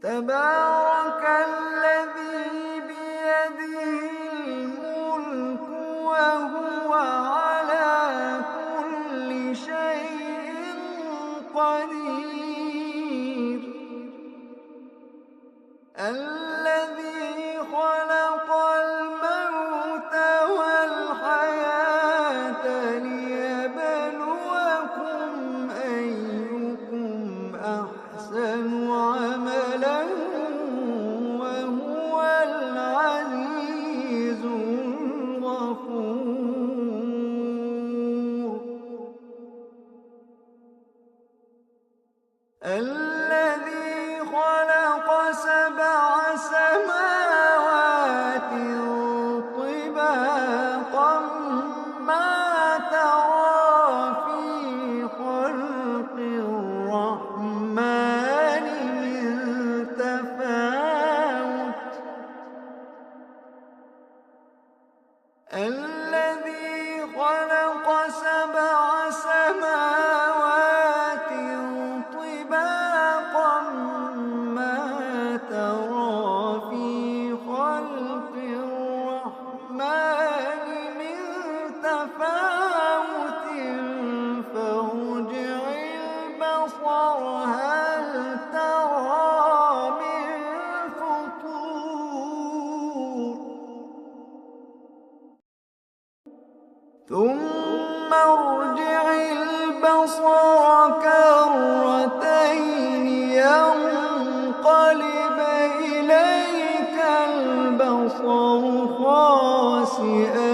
تبارك الذي بيده الملك وهو على كل شيء قدير. الذي خلق الموت والحياة ليبلوكم أيكم أحسن عملا وهو العزيز الغفور. الذي خلق سبع سماوات طباقا ما ترى في خلق الرحمن من تفاوت. الذي خلق سبع سماوات طباقا ما ترى في خلق الرحمن من تفاوت فارجع البصر هل ترى من فطور. ثم ارجع البصر كرتين ينقلب إليك البصر خاسئا